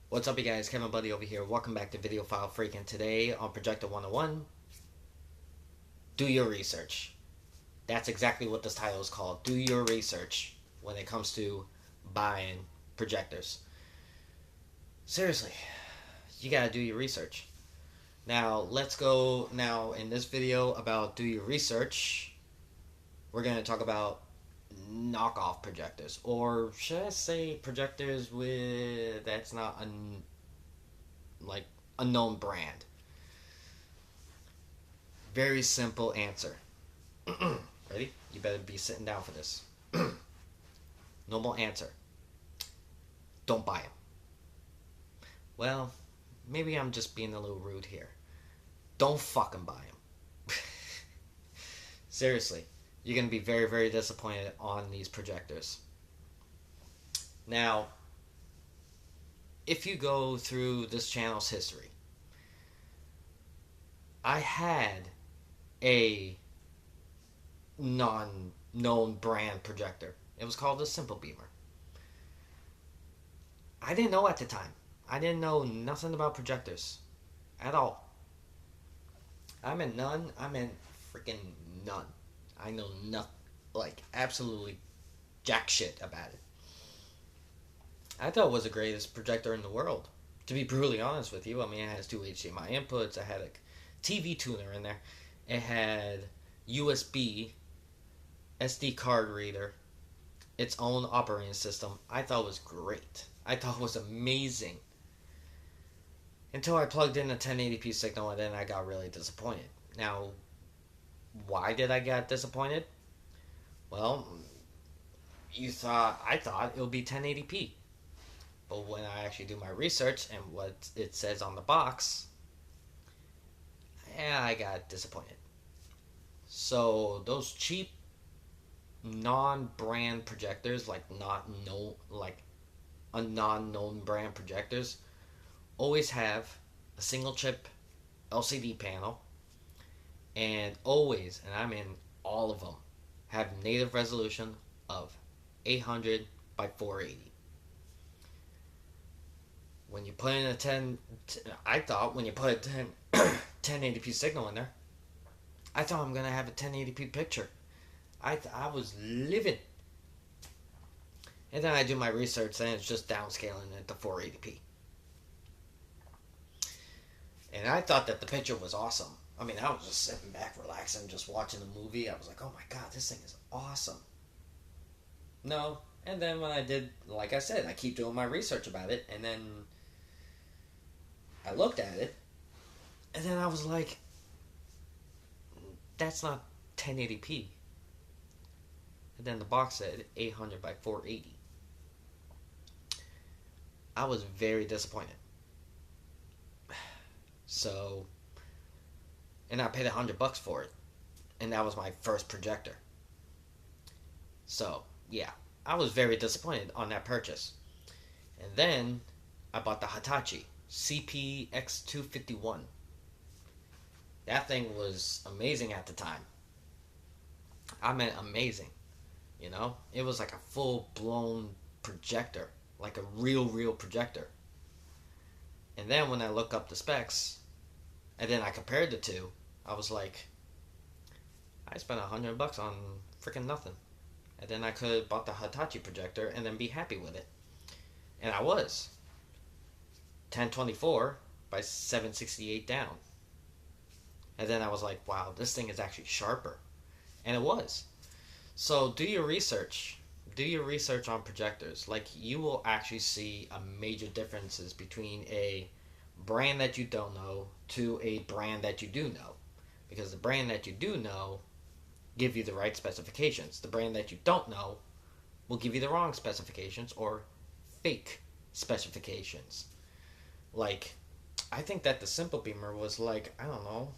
What's up, you guys? Kevin Buddy over here. Welcome back to Video File Freak. And today on Projector 101, do your research. That's exactly what this title is called. Do your research when it comes to buying projectors. Seriously, you gotta do your research. Now, let's go now in this video about do your research. We're gonna talk about knockoff projectors, or should I say projectors with that's not like unknown brand. Very simple answer. Ready? You better be sitting down for this. Normal answer. Don't buy them. Well, maybe I'm just being a little rude here. Don't fucking buy them. Seriously, you're going to be very, very disappointed on these projectors. Now, if you go through this channel's history, I had a non-known brand projector. It was called a Simple Beamer. I didn't know at the time. I didn't know nothing about projectors at all. I meant none. I meant freaking none. I know nothing, like absolutely jack shit about it. I thought it was the greatest projector in the world. To be brutally honest with you, I mean, it has two HDMI inputs. I had a TV tuner in there. It had USB, SD card reader, its own operating system. I thought it was great. I thought it was amazing. Until I plugged in a 1080p signal, and then I got really disappointed. Now, why did I get disappointed? Well, I thought it would be 1080p. But when I actually do my research and what it says on the box, I got disappointed. So those cheap non-brand projectors, like a non-known brand projectors, always have a single chip LCD panel, and always, and I mean all of them, have native resolution of 800 by 480. When you put in I thought when you put a 1080p signal in there, I thought I'm gonna have a 1080p picture. I was livid. And then I do my research, and it's just downscaling it to 480p. And I thought that the picture was awesome. I mean, I was just sitting back, relaxing, just watching the movie. I was like, oh my god, this thing is awesome. No. And then when I did, like I said, I keep doing my research about it, and then I looked at it, and then I was like, that's not 1080p. And then the box said 800 by 480. I was very disappointed. So, and I paid $100 for it, and that was my first projector. So, yeah, I was very disappointed on that purchase. And then I bought the Hitachi CPX251. That thing was amazing at the time. I meant amazing. You know, it was like a full-blown projector, like a real projector. And then when I look up the specs, and then I compared the two, I was like, I spent $100 on freaking nothing. And then I could have bought the Hitachi projector and then be happy with it. And I was. 1024 by 768 down. And then I was like, wow, this thing is actually sharper. And it was. So do your research. Do your research on projectors. Like, you will actually see a major differences between a brand that you don't know to a brand that you do know. Because the brand that you do know give you the right specifications. The brand that you don't know will give you the wrong specifications or fake specifications. Like, I think that the Simple Beamer was like, I don't know.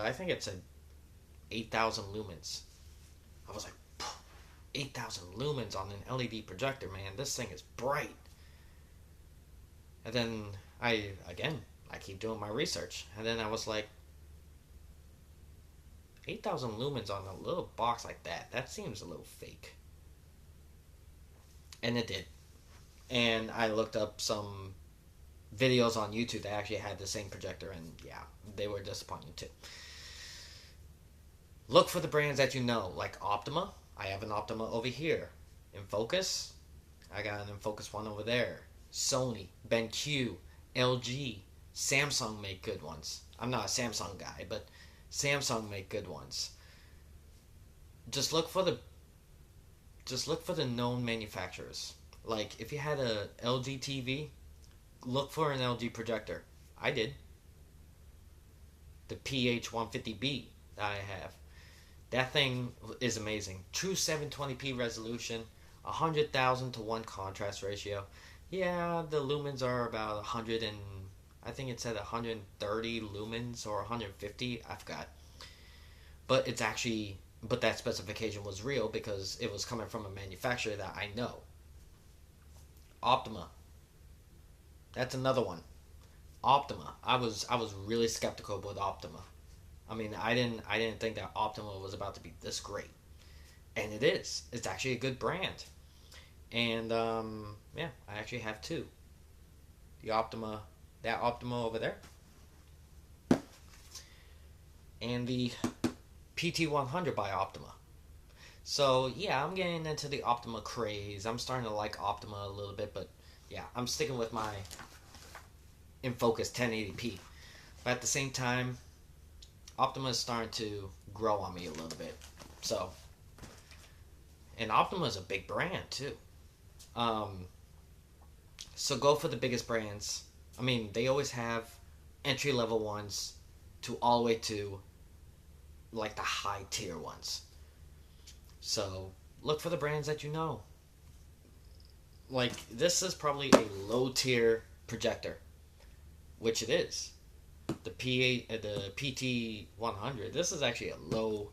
I think it said 8,000 lumens. I was like, 8,000 lumens on an LED projector, man. This thing is bright. And then I keep doing my research. And then I was like, 8,000 lumens on a little box like that, that seems a little fake. And it did. And I looked up some videos on YouTube that actually had the same projector, and yeah, they were disappointing too. Look for the brands that you know, like Optima. I have an Optima over here. In Focus, I got an In Focus one over there. Sony, BenQ, LG, Samsung make good ones. I'm not a Samsung guy, but Samsung make good ones. Just look for the just look for the known manufacturers. Like if you had a LG TV, look for an LG projector. I did. The PH150B that I have. That thing is amazing. True 720p resolution, 100,000 to 1 contrast ratio. Yeah, the lumens are about 100 and I think it said 130 lumens or 150, I forgot. But it's actually but that specification was real because it was coming from a manufacturer that I know. Optima. That's another one. Optima. I was really skeptical with Optima. I mean, I didn't think that Optima was about to be this great, and it is. It's actually a good brand, and yeah, I actually have two. The Optima, that Optima over there, and the PT100 by Optima. So yeah, I'm getting into the Optima craze. I'm starting to like Optima a little bit, but yeah, I'm sticking with my In Focus 1080p. But at the same time, Optima is starting to grow on me a little bit. So, and Optima is a big brand too. Um, so go for the biggest brands. I mean, they always have entry level ones to all the way to like the high tier ones. So look for the brands that you know. Like this is probably a low tier projector, which it is. The PT 100. This is actually a low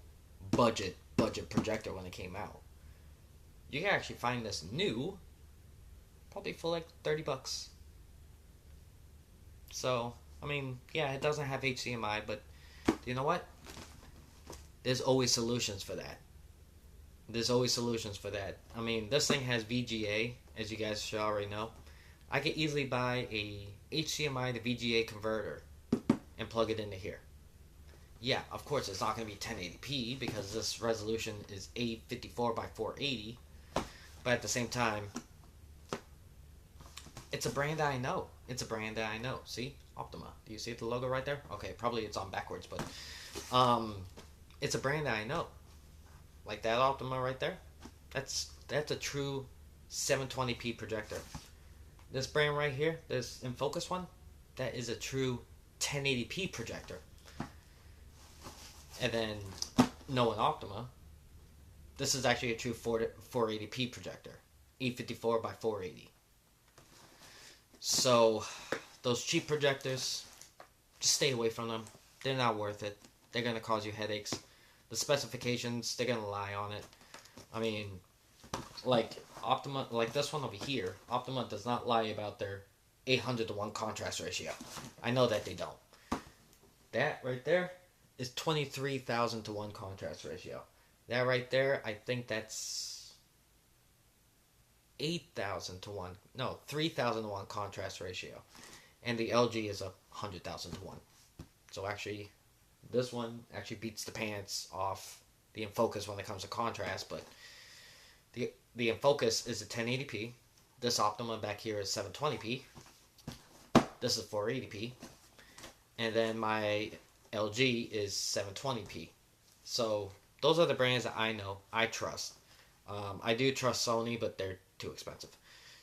budget projector when it came out. You can actually find this new, probably for like $30. So I mean, yeah, it doesn't have HDMI, but you know what? There's always solutions for that. There's always solutions for that. I mean, this thing has VGA, as you guys should already know. I could easily buy a HDMI to VGA converter and plug it into here. Yeah, of course it's not going to be 1080p because this resolution is 854 by 480. But at the same time, it's a brand that I know. It's a brand that I know. See? Optima. Do you see the logo right there? Okay, probably it's on backwards, but it's a brand that I know. Like that Optima right there. That's a true 720p projector. This brand right here, this In Focus one, that is a true 1080p projector. And then knowing Optima, this is actually a true 480p projector. 854 by 480. So those cheap projectors, just stay away from them. They're not worth it. They're going to cause you headaches. The specifications, they're going to lie on it. I mean, like Optima, like this one over here, Optima does not lie about their 800 to 1 contrast ratio. I know that they don't. That right there is 23,000 to 1 contrast ratio. That right there, I think that's 8,000 to 1. No, 3,000 to 1 contrast ratio. And the LG is 100,000 to 1. So actually, this one actually beats the pants off the In Focus when it comes to contrast, but the In Focus is a 1080p. This Optima back here is 720p. This is 480p. And then my LG is 720p. So those are the brands that I know, I trust. I do trust Sony, but they're too expensive.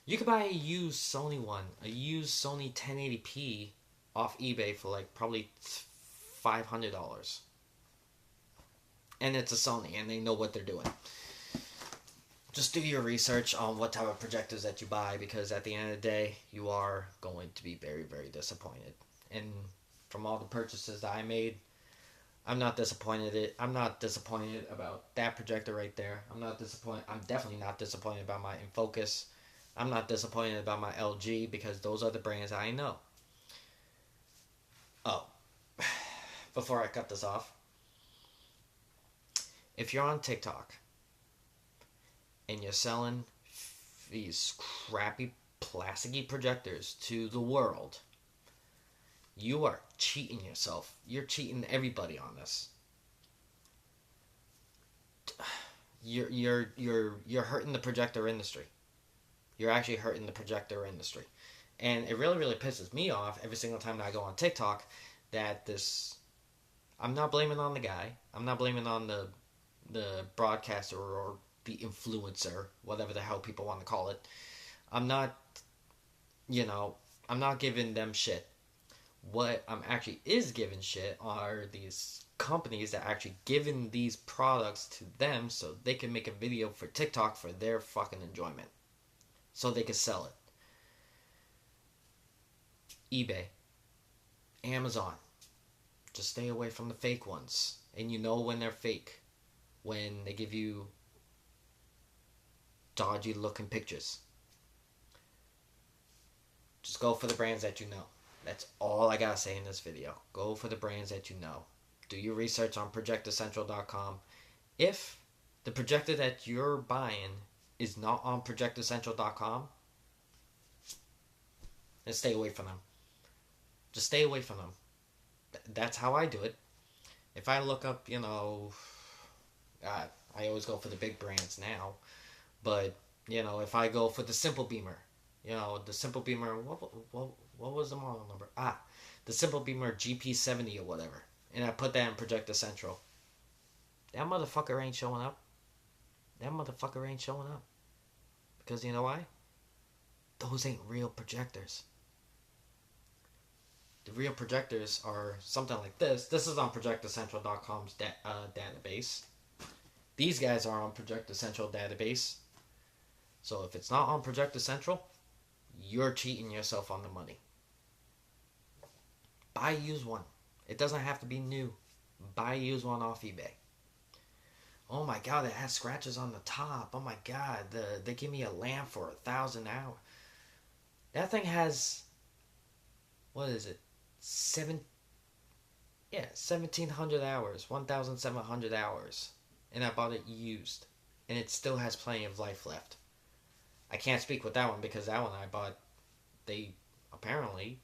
You could buy a used Sony one, a used Sony 1080p off eBay for like probably $500. And it's a Sony, and they know what they're doing. Just do your research on what type of projectors that you buy, because at the end of the day, you are going to be very, very disappointed. And from all the purchases that I made, I'm not disappointed. I'm not disappointed about that projector right there. I'm definitely not disappointed about my In Focus. I'm not disappointed about my LG, because those are the brands I know. Oh, before I cut this off, if you're on TikTok and you're selling these crappy plasticky projectors to the world, you are cheating yourself. You're cheating everybody on this. You're hurting the projector industry. You're actually hurting the projector industry. And it really, really pisses me off every single time that I go on TikTok that this. I'm not blaming on the guy. I'm not blaming on the broadcaster or the influencer, whatever the hell people want to call it. I'm not, I'm not giving them shit. What I'm actually is giving shit are these companies that actually giving these products to them so they can make a video for TikTok for their fucking enjoyment. So they can sell it. eBay, Amazon. Just stay away from the fake ones. And you know when they're fake. When they give you dodgy looking pictures. Just go for the brands that you know. That's all I gotta say in this video. Go for the brands that you know. Do your research on projectorcentral.com. If the projector that you're buying is not on projectorcentral.com, then stay away from them. Just stay away from them. That's how I do it. If I look up, I always go for the big brands now. But, if I go for the Simple Beamer, the Simple Beamer, what was the model number? The Simple Beamer GP70 or whatever. And I put that in Projector Central. That motherfucker ain't showing up. Because you know why? Those ain't real projectors. The real projectors are something like this. This is on ProjectorCentral.com's database. These guys are on Projector Central database. So if it's not on Projector Central, you're cheating yourself on the money. Buy a used one. It doesn't have to be new. Buy a used one off eBay. Oh my god, it has scratches on the top. Oh my god, they give me a lamp for 1,000 hours. That thing has, what is it? 1,700 hours, 1,700 hours, and I bought it used, and it still has plenty of life left. I can't speak with that one because that one I bought, they apparently,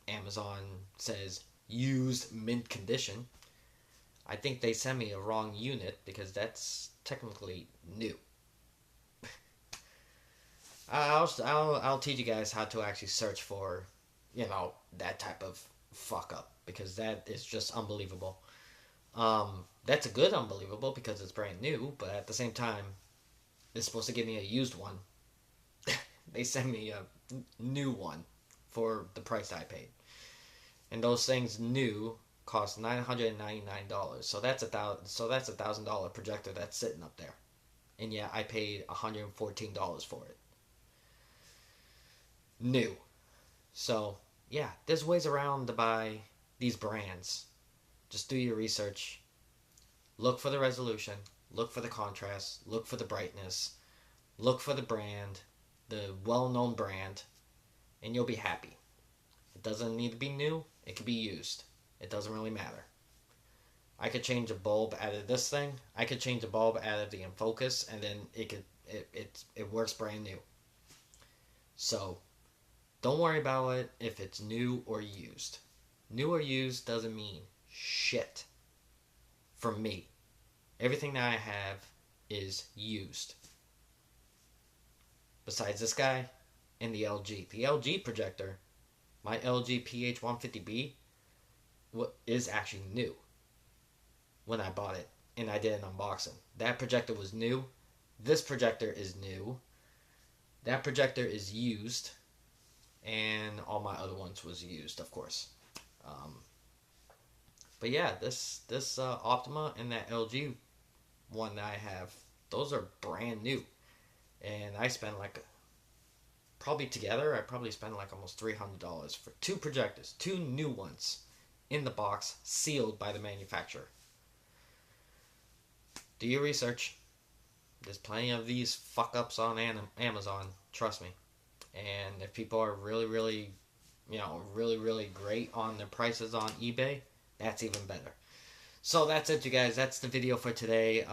Amazon says used mint condition. I think they sent me a wrong unit because that's technically new. I'll teach you guys how to actually search for, that type of fuck up, because that is just unbelievable. That's a good unbelievable because it's brand new, but at the same time, it's supposed to give me a used one. They send me a new one for the price I paid. And those things new cost $999. So that's $1,000 projector that's sitting up there. And yeah, I paid $114 for it. New. So, yeah, there's ways around to buy these brands. Just do your research. Look for the resolution. Look for the contrast. Look for the brightness. Look for the brand. The well-known brand. And you'll be happy. It doesn't need to be new. It could be used. It doesn't really matter. I could change a bulb out of this thing. I could change a bulb out of the InFocus, and then it works brand new. So, don't worry about it if it's new or used. New or used doesn't mean shit. For me. Everything that I have is used. Besides this guy and the LG. The LG projector, my LG PH150B, is actually new when I bought it and I did an unboxing. That projector was new. This projector is new. That projector is used. And all my other ones was used, of course. But yeah, this Optima and that LG one that I have, those are brand new. And I spent probably together, I probably spent almost $300 for two projectors, two new ones in the box, sealed by the manufacturer. Do your research. There's plenty of these fuck-ups on Amazon, trust me. And if people are really, really, really, really great on their prices on eBay, that's even better. So that's it, you guys. That's the video for today.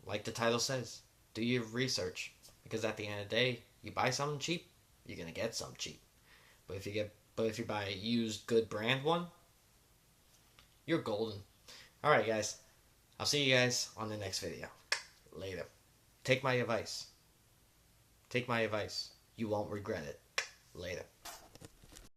Like the title says, do your research. because at the end of the day, you buy something cheap, you're gonna get something cheap. But if you buy a used good brand one, you're golden. All right, guys. I'll see you guys on the next video. Later. Take my advice. Take my advice. You won't regret it. Later.